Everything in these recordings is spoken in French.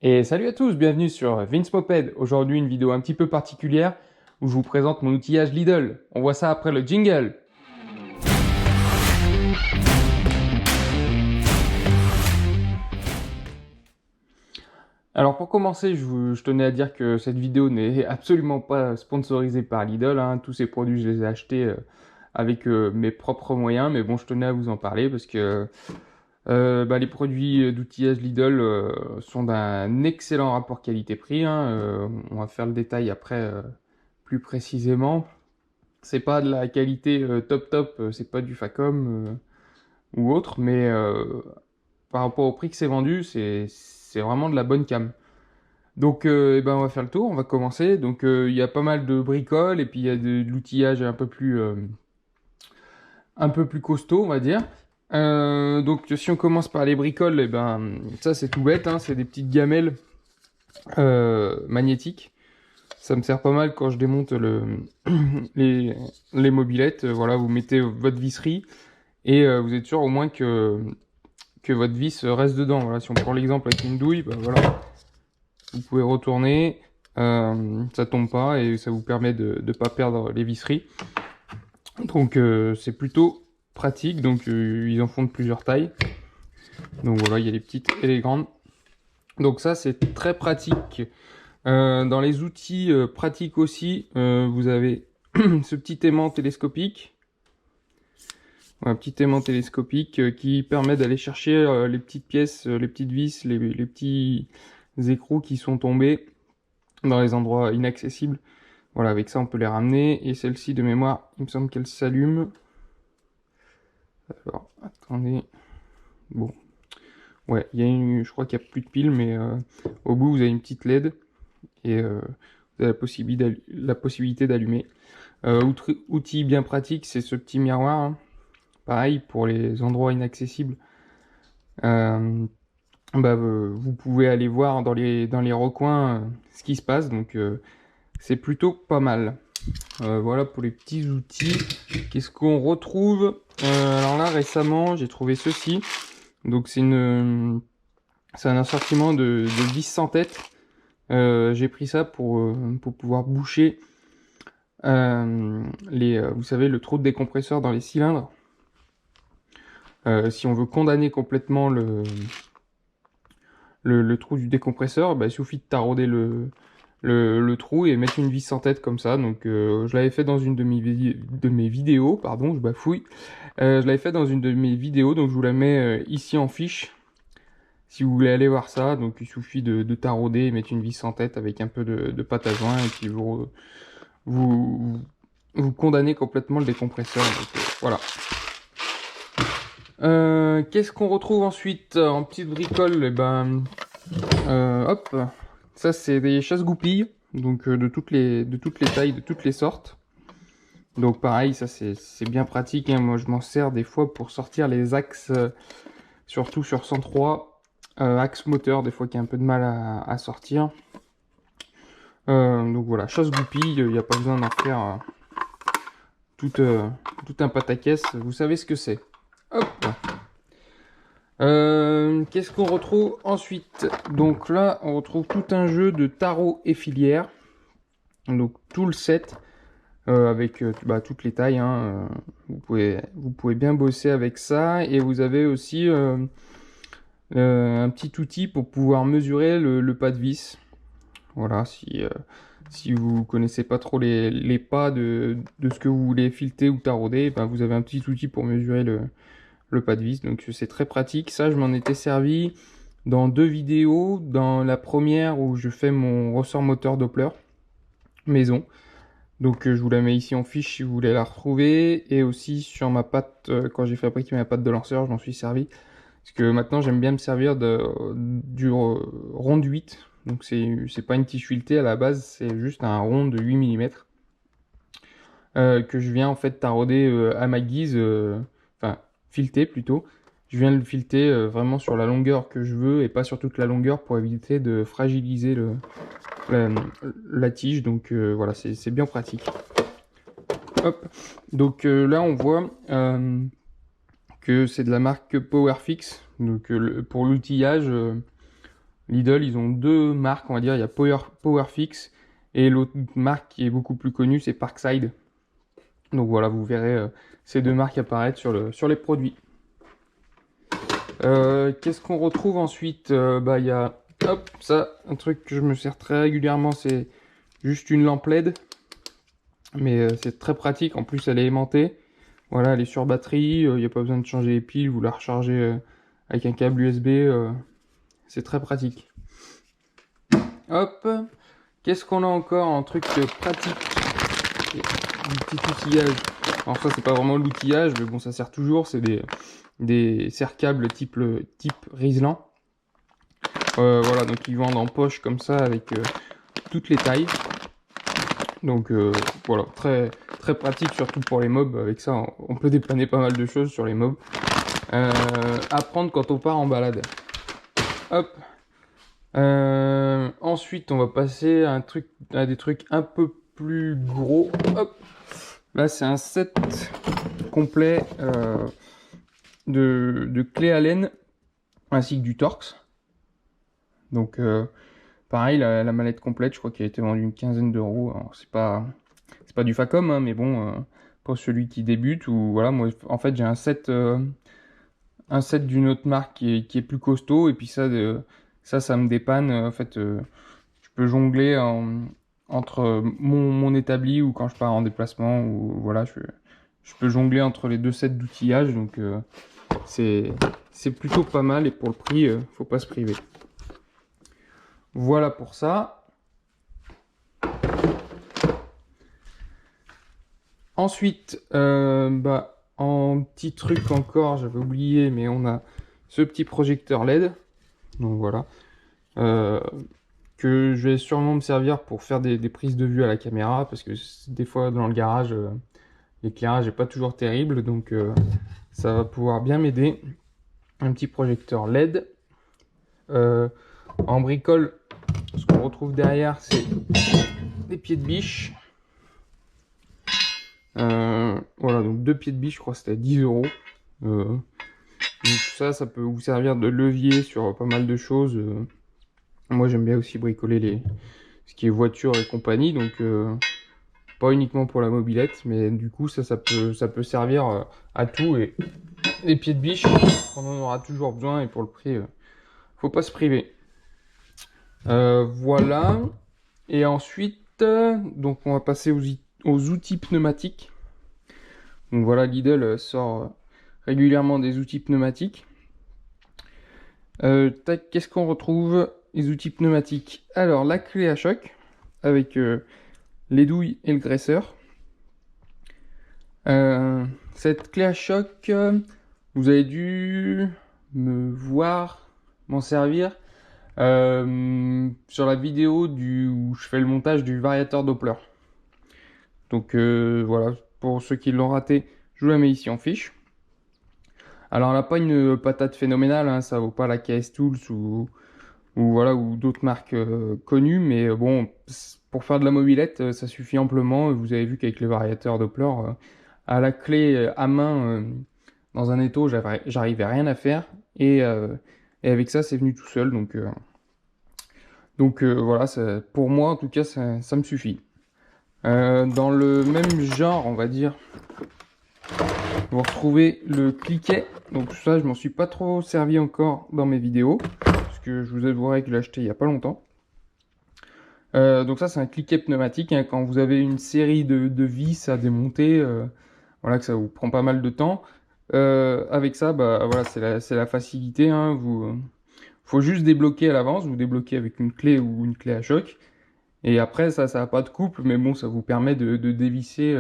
Et salut à tous, bienvenue sur Vince Moped. Aujourd'hui une vidéo un petit peu particulière où je vous présente mon outillage Lidl. On voit ça après le jingle. Alors pour commencer, je tenais à dire que cette vidéo n'est absolument pas sponsorisée par Lidl, hein. Tous ces produits je les ai achetés avec mes propres moyens, mais bon je tenais à vous en parler parce que les produits d'outillage Lidl sont d'un excellent rapport qualité-prix, hein. On va faire le détail après plus précisément. C'est pas de la qualité top top, c'est pas du Facom ou autre, mais par rapport au prix que c'est vendu, c'est vraiment de la bonne cam. Donc on va faire le tour, on va commencer. Donc il y a pas mal de bricoles et puis il y a de l'outillage un peu plus costaud, on va dire. Donc si on commence par les bricoles, ça c'est tout bête, hein, c'est des petites gamelles magnétiques. Ça me sert pas mal quand je démonte les mobylettes. Voilà, vous mettez votre visserie et vous êtes sûr au moins que votre vis reste dedans. Voilà, si on prend l'exemple avec une douille, voilà, vous pouvez retourner, ça tombe pas et ça vous permet de ne pas perdre les visseries. Donc c'est plutôt pratique. Donc ils en font de plusieurs tailles. Donc voilà, il y a les petites et les grandes. Donc ça c'est très pratique. Dans les outils pratiques aussi, vous avez ce petit aimant télescopique. Un petit aimant télescopique qui permet d'aller chercher les petites pièces, les petites vis, les petits écrous qui sont tombés dans les endroits inaccessibles. Voilà, avec ça on peut les ramener. Et celle-ci de mémoire, il me semble qu'elle s'allume. Alors, attendez. Bon. Ouais, je crois qu'il n'y a plus de pile, mais au bout vous avez une petite LED. Et vous avez la possibilité d'allumer. Outil bien pratique, c'est ce petit miroir, hein. Pareil, pour les endroits inaccessibles. Vous pouvez aller voir dans les recoins ce qui se passe, donc c'est plutôt pas mal. Voilà pour les petits outils. Qu'est-ce qu'on retrouve? Alors là récemment j'ai trouvé ceci. Donc c'est un assortiment de vis sans tête. J'ai pris ça pour pouvoir boucher vous savez, le trou de décompresseur dans les cylindres. Si on veut condamner complètement le trou du décompresseur, il suffit de tarauder le trou et mettre une vis sans tête comme ça. Donc je l'avais fait dans une de mes vidéos, pardon, je bafouille. Je l'avais fait dans une de mes vidéos, donc je vous la mets ici en fiche. Si vous voulez aller voir ça, donc il suffit de tarauder et mettre une vis sans tête avec un peu de pâte à joint et puis vous condamnez complètement le décompresseur. Donc, voilà. Qu'est-ce qu'on retrouve ensuite en petite bricole? Hop, ça c'est des chasse-goupilles, donc de toutes les tailles, de toutes les sortes. Donc pareil, ça c'est bien pratique, hein. Moi je m'en sers des fois pour sortir les axes, surtout sur 103, axe moteur, des fois qu'il y a un peu de mal à sortir. Donc voilà, chasse-goupilles, il n'y a pas besoin d'en faire tout un pataquès, vous savez ce que c'est. Hop. Qu'est-ce qu'on retrouve ensuite? Donc là, on retrouve tout un jeu de tarot et filière. Donc tout le set avec toutes les tailles, hein. Vous pouvez bien bosser avec ça. Et vous avez aussi un petit outil pour pouvoir mesurer le pas de vis. Voilà, si vous connaissez pas trop les pas de ce que vous voulez fileter ou tarauder, vous avez un petit outil pour mesurer le pas de vis, donc c'est très pratique. Ça, je m'en étais servi dans deux vidéos. Dans la première où je fais mon ressort moteur Doppler maison, donc je vous la mets ici en fiche si vous voulez la retrouver, et aussi sur ma patte, quand j'ai fabriqué ma patte de lanceur, je m'en suis servi, parce que maintenant j'aime bien me servir du rond de 8, donc c'est pas une tige filetée à la base, c'est juste un rond de 8 mm que je viens en fait tarauder à ma guise, fileter plutôt. Je viens le fileter vraiment sur la longueur que je veux et pas sur toute la longueur pour éviter de fragiliser la tige. Donc voilà, c'est bien pratique. Hop. Donc là on voit que c'est de la marque Powerfix. Donc pour l'outillage, Lidl, ils ont deux marques, on va dire. Il y a Powerfix et l'autre marque qui est beaucoup plus connue, c'est Parkside. Donc voilà, vous verrez ces deux marques apparaître sur les produits. Qu'est-ce qu'on retrouve ensuite? Bah, il y a, hop, ça, un truc que je me sers très régulièrement, c'est juste une lampe LED. Mais c'est très pratique, en plus elle est aimantée. Voilà, elle est sur batterie, il n'y a pas besoin de changer les piles, vous la rechargez avec un câble USB, c'est très pratique. Hop, qu'est-ce qu'on a encore en truc pratique? Du petit outillage. Alors ça c'est pas vraiment l'outillage, mais bon ça sert toujours, c'est des serre-câbles type Riesland. Voilà, donc ils vendent en poche comme ça avec toutes les tailles. Donc voilà, très pratique surtout pour les mobs. Avec ça, on peut dépanner pas mal de choses sur les mobs. À prendre quand on part en balade. Hop. Ensuite, on va passer à des trucs un peu plus gros. Hop. Là, c'est un set complet de clés Allen ainsi que du Torx. Donc pareil, la mallette complète, je crois qu'elle a été vendue une quinzaine d'euros. Alors c'est pas du Facom, hein, mais bon, pour celui qui débute, ou voilà, moi en fait j'ai un set d'une autre marque qui est plus costaud, et puis ça me dépanne. En fait, je peux jongler entre mon établi ou quand je pars en déplacement, ou voilà, je peux jongler entre les deux sets d'outillage, donc c'est plutôt pas mal, et pour le prix, faut pas se priver. Voilà pour ça. Ensuite, bah, en petit truc encore, j'avais oublié, mais on a ce petit projecteur LED. Donc voilà. Que je vais sûrement me servir pour faire des prises de vue à la caméra, parce que des fois dans le garage, l'éclairage n'est pas toujours terrible, donc ça va pouvoir bien m'aider. Un petit projecteur LED. En bricole, ce qu'on retrouve derrière, c'est des pieds de biche. Voilà, donc deux pieds de biche, je crois que c'était à 10 euros. Donc ça peut vous servir de levier sur pas mal de choses. Moi j'aime bien aussi bricoler ce qui est voiture et compagnie, donc pas uniquement pour la mobilette, mais du coup ça peut servir à tout, et les pieds de biche, on en aura toujours besoin, et pour le prix, faut pas se priver. Voilà. Et ensuite, donc on va passer aux outils pneumatiques. Donc voilà, Lidl sort régulièrement des outils pneumatiques. Qu'est-ce qu'on retrouve? Les outils pneumatiques. Alors, la clé à choc, avec les douilles et le graisseur. Cette clé à choc, vous avez dû me voir m'en servir sur la vidéo où je fais le montage du variateur Doppler. Donc voilà, pour ceux qui l'ont raté, je vous la mets ici en fiche. Alors elle n'a pas une patate phénoménale, hein, ça vaut pas la KS Tools ou voilà, ou d'autres marques connues, mais bon, pour faire de la mobilette, ça suffit amplement. Vous avez vu qu'avec les variateurs Doppler, à la clé à main, dans un étau, j'arrivais rien à faire, et avec ça, c'est venu tout seul, donc voilà, pour moi en tout cas, ça me suffit. Dans le même genre, on va dire, vous retrouvez le cliquet. Donc ça, je m'en suis pas trop servi encore dans mes vidéos, parce que je vous avouerai que je l'ai acheté il y a pas longtemps. Donc ça, c'est un cliquet pneumatique, hein, quand vous avez une série de vis à démonter, voilà, que ça vous prend pas mal de temps. Avec ça, bah voilà, c'est la facilité, hein, faut juste débloquer à l'avance, vous débloquez avec une clé ou une clé à choc. Et après, ça n'a pas de couple, mais bon, ça vous permet de dévisser,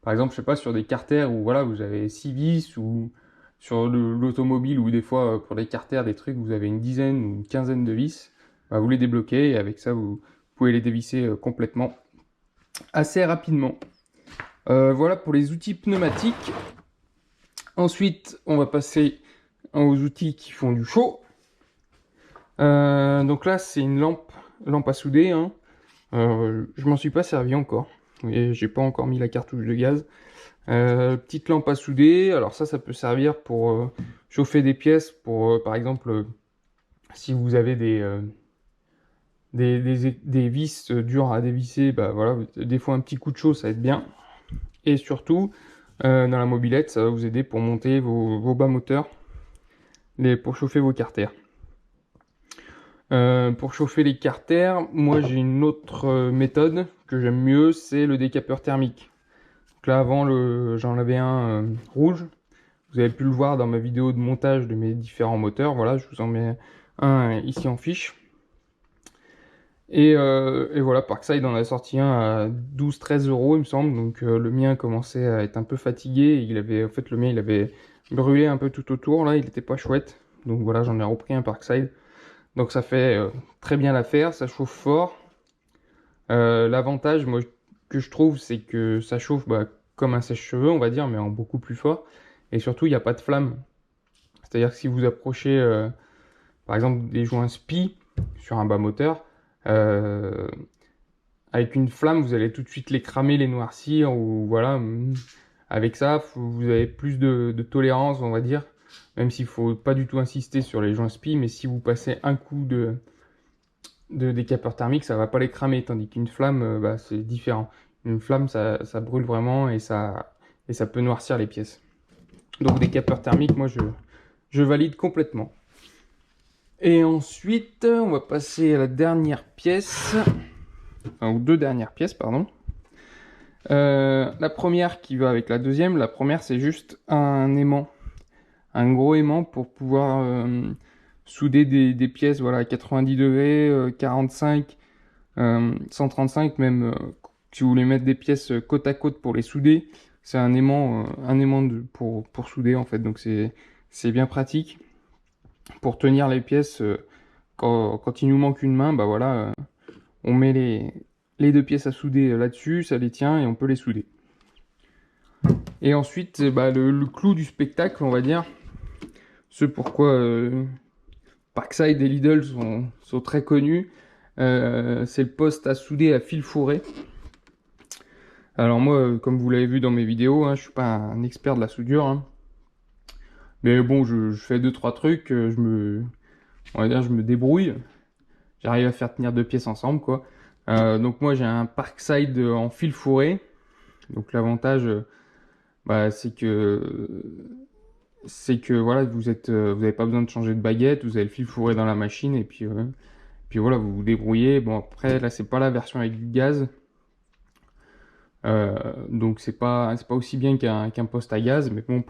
par exemple, je sais pas, sur des carters où voilà, vous avez 6 vis, ou sur l'automobile, où des fois, pour les carters, des trucs, vous avez une dizaine ou une quinzaine de vis, bah, vous les débloquez, et avec ça, vous pouvez les dévisser complètement assez rapidement. Voilà pour les outils pneumatiques. Ensuite, on va passer aux outils qui font du chaud. Donc là, c'est une lampe à souder, hein. Je m'en suis pas servi encore, et j'ai pas encore mis la cartouche de gaz. Petite lampe à souder, alors ça peut servir pour chauffer des pièces, pour par exemple si vous avez des vis dures à dévisser, bah voilà, des fois un petit coup de chaud ça aide bien. Et surtout, dans la mobilette, ça va vous aider pour monter vos bas moteurs, pour chauffer vos carters. Pour chauffer les carters, moi j'ai une autre méthode que j'aime mieux, c'est le décapeur thermique. Donc là avant j'en avais un rouge, vous avez pu le voir dans ma vidéo de montage de mes différents moteurs, voilà, je vous en mets un ici en fiche. Et voilà, Parkside en a sorti un à 12-13 euros il me semble, donc le mien commençait à être un peu fatigué, en fait le mien il avait brûlé un peu tout autour, là il était pas chouette, donc voilà j'en ai repris un Parkside. Donc ça fait très bien l'affaire, ça chauffe fort. L'avantage moi que je trouve c'est que ça chauffe comme un sèche-cheveux on va dire, mais en beaucoup plus fort, et surtout il n'y a pas de flamme. C'est-à-dire que si vous approchez par exemple des joints SPI sur un bas moteur, avec une flamme, vous allez tout de suite les cramer, les noircir, ou voilà. Avec ça, vous avez plus de tolérance, on va dire. Même s'il faut pas du tout insister sur les joints SPI, mais si vous passez un coup de décapeur thermique, ça va pas les cramer, tandis qu'une flamme, c'est différent. Une flamme, ça brûle vraiment et ça peut noircir les pièces. Donc décapeur thermique, moi je valide complètement. Et ensuite, on va passer à la dernière pièce, enfin, ou deux dernières pièces, pardon. La première qui va avec la deuxième. La première, c'est juste un aimant, un gros aimant pour pouvoir souder des pièces, voilà, 90 degrés, 45, 135, même si vous voulez mettre des pièces côte à côte pour les souder. C'est un aimant pour souder en fait, donc c'est bien pratique pour tenir les pièces. Quand il nous manque une main, bah voilà, on met les deux pièces à souder là-dessus, ça les tient et on peut les souder. Et ensuite, le clou du spectacle, on va dire, ce pourquoi Parkside et Lidl sont très connus, c'est le poste à souder à fil fourré. Alors moi, comme vous l'avez vu dans mes vidéos, je suis pas un expert de la soudure, mais bon, je fais 2-3 trucs, on va dire, je me débrouille, j'arrive à faire tenir deux pièces ensemble, quoi. Donc moi j'ai un Parkside en fil fourré, donc l'avantage, c'est que voilà, vous avez pas besoin de changer de baguette, vous avez le fil fourré dans la machine et puis voilà, vous vous débrouillez. Bon après là c'est pas la version avec du gaz, donc c'est pas aussi bien qu'un poste à gaz, mais bon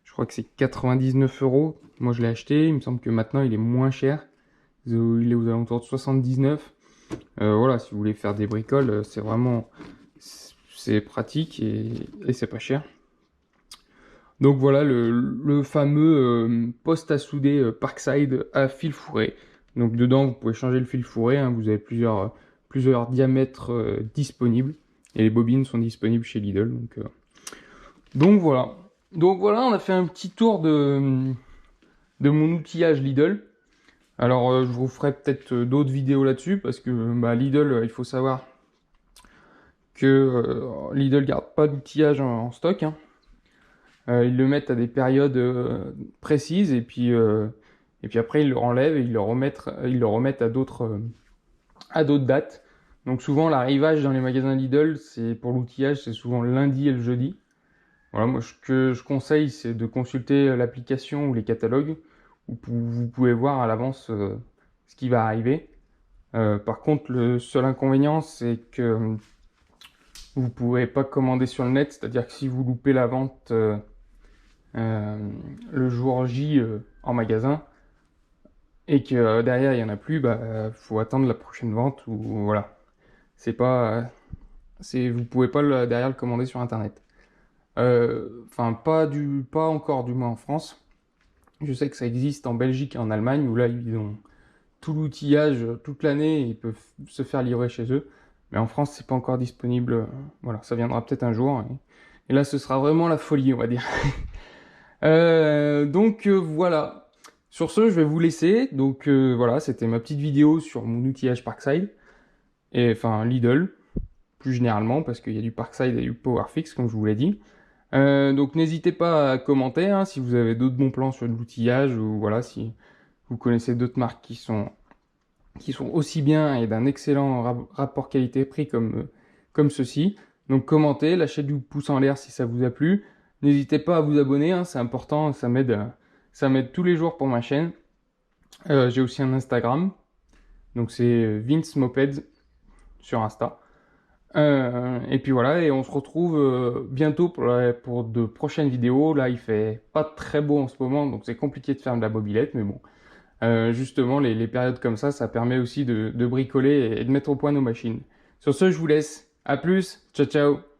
je crois que c'est 99 euros. Moi je l'ai acheté, il me semble que maintenant il est moins cher, il est aux alentours de 79. Voilà, si vous voulez faire des bricoles, c'est pratique et c'est pas cher. Donc voilà le fameux poste à souder Parkside à fil fourré. Donc dedans vous pouvez changer le fil fourré, vous avez plusieurs diamètres disponibles. Et les bobines sont disponibles chez Lidl. Donc voilà. Donc voilà, on a fait un petit tour de mon outillage Lidl. Alors je vous ferai peut-être d'autres vidéos là-dessus parce que Lidl, il faut savoir que Lidl garde pas d'outillage en stock. Ils le mettent à des périodes précises et puis après ils le enlèvent et ils le remettent à d'autres dates. Donc souvent l'arrivage dans les magasins Lidl, c'est pour l'outillage, c'est souvent le lundi et le jeudi. Voilà, moi ce que je conseille, c'est de consulter l'application ou les catalogues où vous pouvez voir à l'avance ce qui va arriver. Par contre, le seul inconvénient, c'est que vous pouvez pas commander sur le net, c'est-à-dire que si vous loupez la vente le jour J en magasin et que derrière il y en a plus, faut attendre la prochaine vente ou voilà. Vous pouvez pas derrière le commander sur internet. Enfin pas encore du moins en France. Je sais que ça existe en Belgique et en Allemagne où là ils ont tout l'outillage toute l'année et ils peuvent se faire livrer chez eux. Mais en France c'est pas encore disponible. Voilà, ça viendra peut-être un jour. Et là ce sera vraiment la folie on va dire. Voilà. Sur ce, je vais vous laisser. Donc voilà, c'était ma petite vidéo sur mon outillage Parkside. Et enfin Lidl, plus généralement, parce qu'il y a du Parkside et du Powerfix, comme je vous l'ai dit. Donc n'hésitez pas à commenter si vous avez d'autres bons plans sur l'outillage ou voilà, si vous connaissez d'autres marques qui sont aussi bien et d'un excellent rapport qualité-prix comme ceci. Donc commentez, lâchez du pouce en l'air si ça vous a plu. N'hésitez pas à vous abonner, hein, c'est important, ça m'aide tous les jours pour ma chaîne. J'ai aussi un Instagram, donc c'est Vince Mopeds sur Insta. Et puis voilà, et on se retrouve bientôt pour de prochaines vidéos. Là, il fait pas très beau en ce moment, donc c'est compliqué de faire de la mobilette, mais bon. Justement, les périodes comme ça permet aussi de bricoler et de mettre au point nos machines. Sur ce, je vous laisse. À plus, ciao ciao.